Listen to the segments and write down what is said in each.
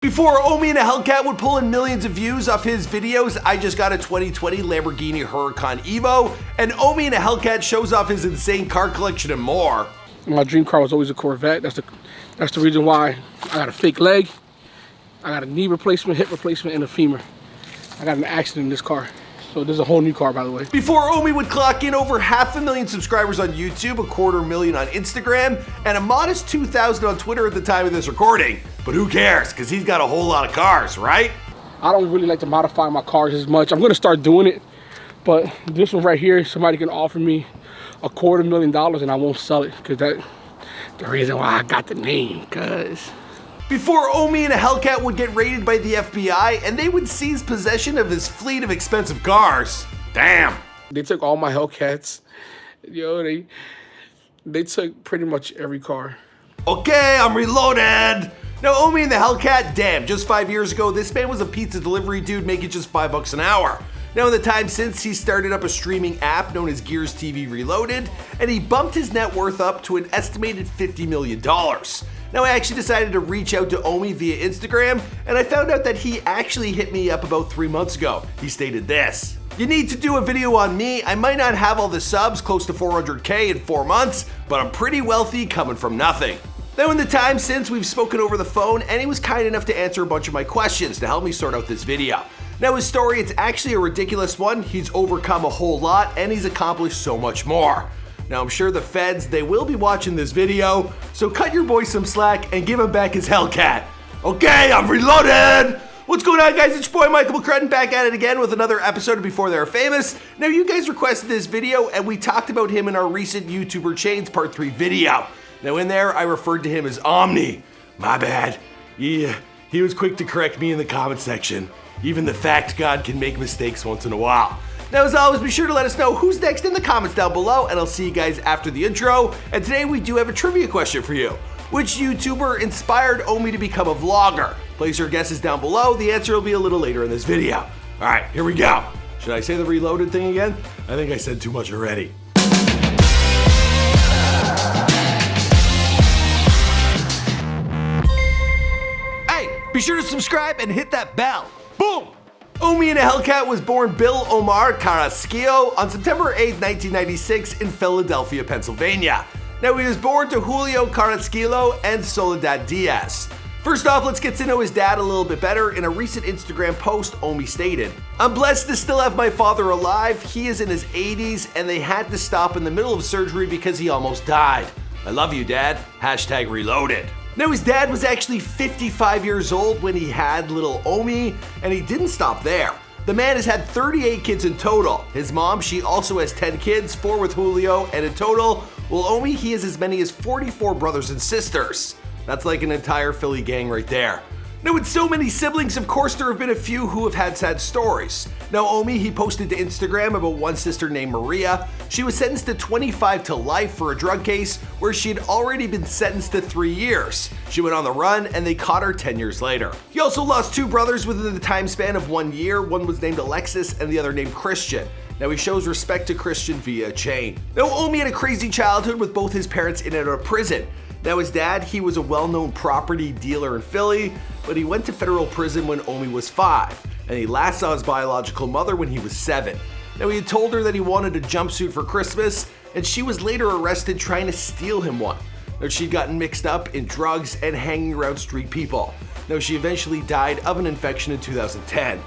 Before Omi In A Hellcat would pull in millions of views off his videos, I just got a 2020 Lamborghini Huracan Evo, and Omi In A Hellcat shows off his insane car collection and more. My dream car was always a Corvette. That's the reason why I got a fake leg, I got a knee replacement, hip replacement, and a femur. I got an accident in this car. So this is a whole new car, by the way. Before Omi would clock in over 500,000 subscribers on YouTube, 250,000 on Instagram, and a modest 2,000 on Twitter at the time of this recording. But who cares, because he's got a whole lot of cars, right? I don't really like to modify my cars as much. I'm gonna start doing it, but this one right here, somebody can offer me $250,000 and I won't sell it, because that's the reason why I got the name, cuz. Before Omi In A Hellcat would get raided by the FBI and they would seize possession of his fleet of expensive cars. Damn. They took all my Hellcats. Yo, they took pretty much every car. Okay, I'm reloaded. Now, Omi In The Hellcat, damn, just 5 years ago, this man was a pizza delivery dude making just $5 an hour. Now, in the time since, he started up a streaming app known as Gears TV Reloaded, and he bumped his net worth up to an estimated $50 million. Now, I actually decided to reach out to Omi via Instagram, and I found out that he actually hit me up about 3 months ago. He stated this: "You need to do a video on me. I might not have all the subs, close to 400K in 4 months, but I'm pretty wealthy coming from nothing." Now, in the time since, we've spoken over the phone, and he was kind enough to answer a bunch of my questions to help me sort out this video. Now, his story, it's actually a ridiculous one. He's overcome a whole lot, and he's accomplished so much more. Now, I'm sure the feds, they will be watching this video, so cut your boy some slack and give him back his Hellcat. Okay, I'm reloaded! What's going on, guys? It's your boy Michael McCrudden back at it again with another episode of Before They Were Famous. Now, you guys requested this video, and we talked about him in our recent YouTuber Chains Part 3 video. Now, in there, I referred to him as Omni. My bad. Yeah, he was quick to correct me in the comment section. Even the fact god can make mistakes once in a while. Now, as always, be sure to let us know who's next in the comments down below, and I'll see you guys after the intro. And today we do have a trivia question for you. Which YouTuber inspired Omi to become a vlogger? Place your guesses down below. The answer will be a little later in this video. All right, here we go. Should I say the reloaded thing again? I think I said too much already. Hey, be sure to subscribe and hit that bell. Boom! Omi In A Hellcat was born Bill Omar Carrasquillo on September 8, 1996 in Philadelphia, Pennsylvania. Now, he was born to Julio Carrasquillo and Soledad Diaz. First off, let's get to know his dad a little bit better. In a recent Instagram post, Omi stated, "I'm blessed to still have my father alive. He is in his 80s and they had to stop in the middle of surgery because he almost died. I love you, Dad. Hashtag reloaded." Now, his dad was actually 55 years old when he had little Omi, and he didn't stop there. The man has had 38 kids in total. His mom, she also has 10 kids, 4 with Julio, and in total, well, Omi, he has as many as 44 brothers and sisters. That's like an entire Philly gang right there. Now, with so many siblings, of course, there have been a few who have had sad stories. Now, Omi, he posted to Instagram about one sister named Maria. She was sentenced to 25 to life for a drug case where she had already been sentenced to 3 years. She went on the run and they caught her 10 years later. He also lost 2 brothers within the time span of 1 year. One was named Alexis and the other named Christian. Now, he shows respect to Christian via a chain. Now, Omi had a crazy childhood with both his parents in and out of prison. Now, his dad, he was a well-known property dealer in Philly, but he went to federal prison when Omi was 5, and he last saw his biological mother when he was 7. Now, he had told her that he wanted a jumpsuit for Christmas, and she was later arrested trying to steal him one. Now, she'd gotten mixed up in drugs and hanging around street people. Now, she eventually died of an infection in 2010.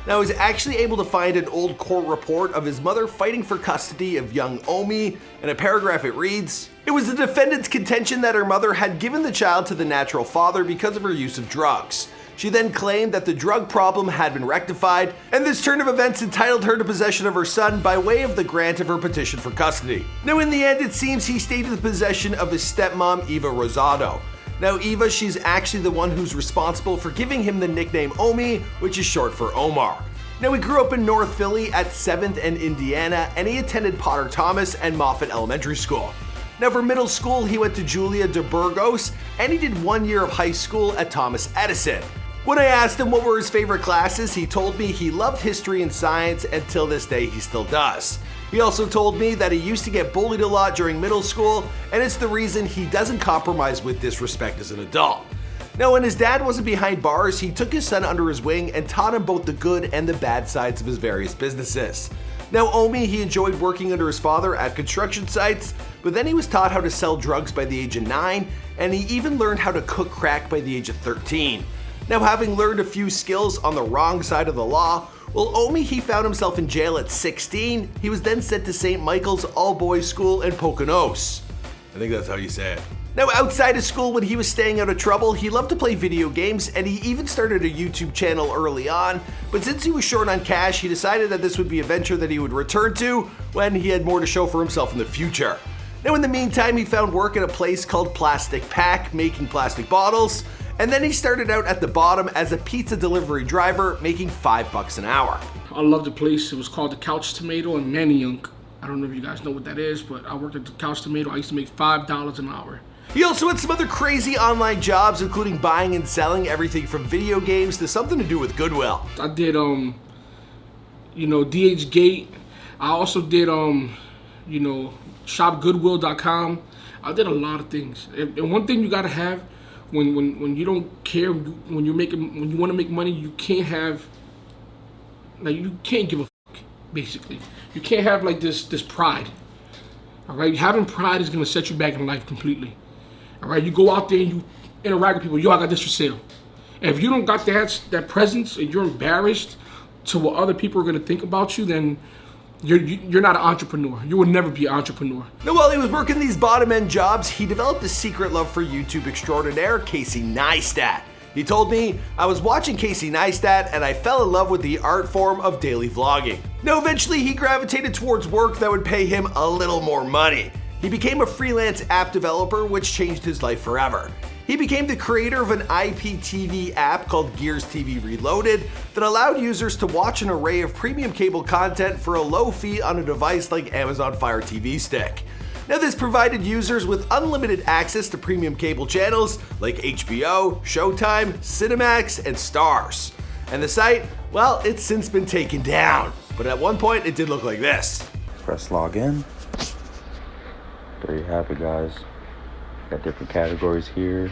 Now, he was actually able to find an old court report of his mother fighting for custody of young Omi. In a paragraph, it reads, "It was the defendant's contention that her mother had given the child to the natural father because of her use of drugs. She then claimed that the drug problem had been rectified, and this turn of events entitled her to possession of her son by way of the grant of her petition for custody." Now, in the end, it seems he stayed in the possession of his stepmom, Eva Rosado. Now, Eva, she's actually the one who's responsible for giving him the nickname Omi, which is short for Omar. Now, he grew up in North Philly at 7th and Indiana, and he attended Potter Thomas and Moffett Elementary School. Now, for middle school, he went to Julia de Burgos, and he did 1 year of high school at Thomas Edison. When I asked him what were his favorite classes, he told me he loved history and science, and till this day he still does. He also told me that he used to get bullied a lot during middle school, and it's the reason he doesn't compromise with disrespect as an adult. Now, when his dad wasn't behind bars, he took his son under his wing and taught him both the good and the bad sides of his various businesses. Now, Omi, he enjoyed working under his father at construction sites, but then he was taught how to sell drugs by the age of 9, and he even learned how to cook crack by the age of 13. Now, having learned a few skills on the wrong side of the law, well, Omi, he found himself in jail at 16. He was then sent to St. Michael's all-boys school in Poconos. I think that's how you say it. Now, outside of school, when he was staying out of trouble, he loved to play video games, and he even started a YouTube channel early on. But since he was short on cash, he decided that this would be a venture that he would return to when he had more to show for himself in the future. Now, in the meantime, he found work at a place called Plastic Pack, making plastic bottles, and then he started out at the bottom as a pizza delivery driver, making $5 an hour. I love the place. It was called the Couch Tomato in Manayunk. I don't know if you guys know what that is, but I worked at the Couch Tomato. I used to make $5 an hour. He also had some other crazy online jobs, including buying and selling everything from video games to something to do with Goodwill. I did, DH Gate. I also did, shopgoodwill.com. I did a lot of things. And one thing you gotta have when you don't care, when you want to make money, you can't have, like, you can't give a fuck, basically. You can't have like this pride. All right, having pride is gonna set you back in life completely. All right, you go out there and you interact with people. Yo, I got this for sale. And if you don't got that presence and you're embarrassed to what other people are gonna think about you, then you're not an entrepreneur. You will never be an entrepreneur. Now, while he was working these bottom-end jobs, he developed a secret love for YouTube extraordinaire Casey Neistat. He told me, "I was watching Casey Neistat and I fell in love with the art form of daily vlogging." Now, eventually he gravitated towards work that would pay him a little more money. He became a freelance app developer, which changed his life forever. He became the creator of an IPTV app called Gears TV Reloaded that allowed users to watch an array of premium cable content for a low fee on a device like Amazon Fire TV Stick. Now, this provided users with unlimited access to premium cable channels like HBO, Showtime, Cinemax, and Starz. And the site, well, it's since been taken down, but at one point it did look like this. Press login. There you have it, guys. Got different categories here.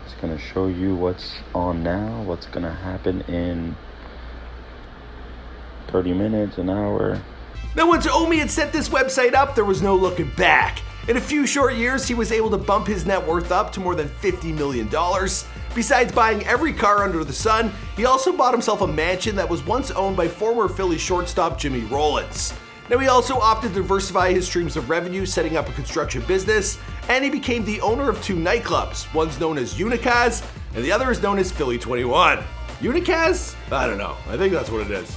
It's gonna show you what's on now, what's gonna happen in 30 minutes, an hour. Now, once Omi had set this website up, there was no looking back. In a few short years, he was able to bump his net worth up to more than $50 million. Besides buying every car under the sun, he also bought himself a mansion that was once owned by former Philly shortstop Jimmy Rollins. Now, he also opted to diversify his streams of revenue, setting up a construction business, and he became the owner of 2 nightclubs. One's known as Unicaz, and the other is known as Philly 21. Unicaz? I don't know. I think that's what it is.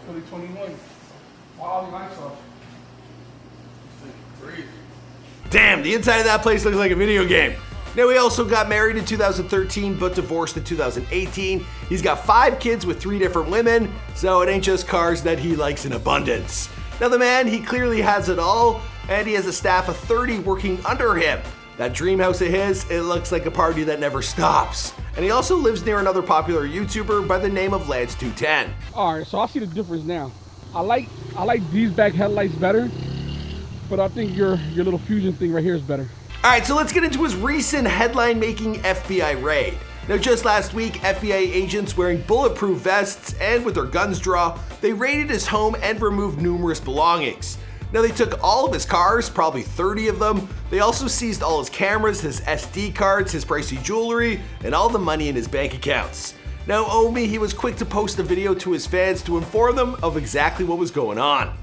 Philly 21. Wow, the lights off. Damn, the inside of that place looks like a video game. Now, he also got married in 2013, but divorced in 2018. He's got 5 kids with 3 different women, so it ain't just cars that he likes in abundance. Now, the man, he clearly has it all, and he has a staff of 30 working under him. That dream house of his, it looks like a party that never stops. And he also lives near another popular YouTuber by the name of Lance210. All right, so I see the difference now. I like these back headlights better, but I think your little fusion thing right here is better. All right, so let's get into his recent headline-making FBI raid. Now, just last week, FBI agents wearing bulletproof vests and with their guns drawn, they raided his home and removed numerous belongings. Now, they took all of his cars, probably 30 of them. They also seized all his cameras, his SD cards, his pricey jewelry, and all the money in his bank accounts. Now, Omi, he was quick to post a video to his fans to inform them of exactly what was going on.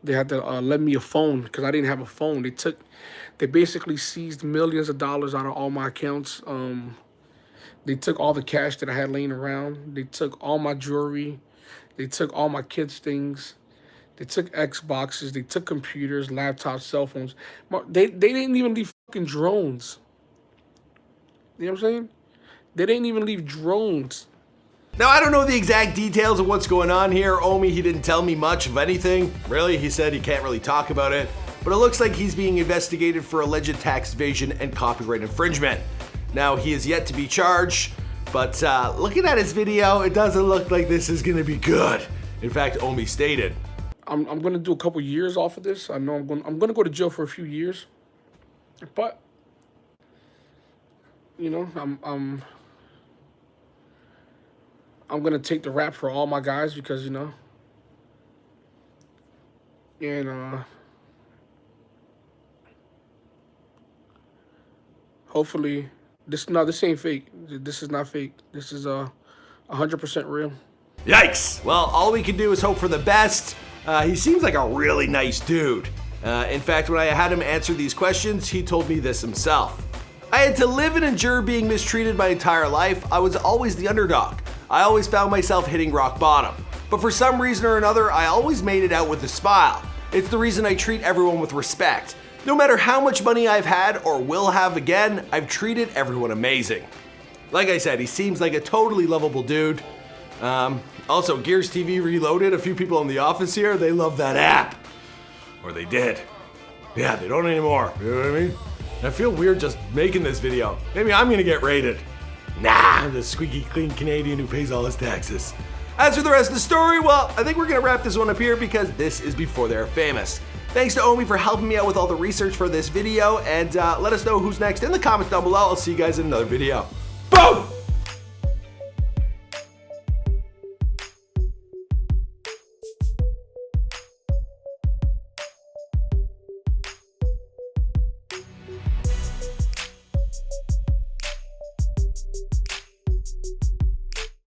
They had to lend me a phone because I didn't have a phone. They basically seized millions of dollars out of all my accounts. They took all the cash that I had laying around. They took all my jewelry. They took all my kids' things. They took Xboxes. They took computers, laptops, cell phones. They didn't even leave fucking drones. You know what I'm saying? They didn't even leave drones. Now, I don't know the exact details of what's going on here. Omi, he didn't tell me much of anything. Really, he said he can't really talk about it. But it looks like he's being investigated for alleged tax evasion and copyright infringement. Now, he is yet to be charged, but looking at his video, it doesn't look like this is gonna be good. In fact, Omi stated, I'm gonna do a couple years off of this. I know I'm gonna go to jail for a few years, but you know, I'm gonna take the rap for all my guys because, you know, and hopefully this ain't fake. This is not fake. This is 100% real. Yikes! Well, all we can do is hope for the best. He seems like a really nice dude. In fact, when I had him answer these questions, he told me this himself. I had to live and endure being mistreated my entire life. I was always the underdog. I always found myself hitting rock bottom. But for some reason or another, I always made it out with a smile. It's the reason I treat everyone with respect. No matter how much money I've had or will have again, I've treated everyone amazing. Like I said, he seems like a totally lovable dude. Also, Gears TV Reloaded, a few people in the office here, they love that app. Or they did. Yeah, they don't anymore. You know what I mean? I feel weird just making this video. Maybe I'm gonna get raided. Nah, I'm the squeaky clean Canadian who pays all his taxes. As for the rest of the story, well, I think we're gonna wrap this one up here because this is Before They're Famous. Thanks to Omi for helping me out with all the research for this video, and let us know who's next in the comments down below. I'll see you guys in another video. Boom!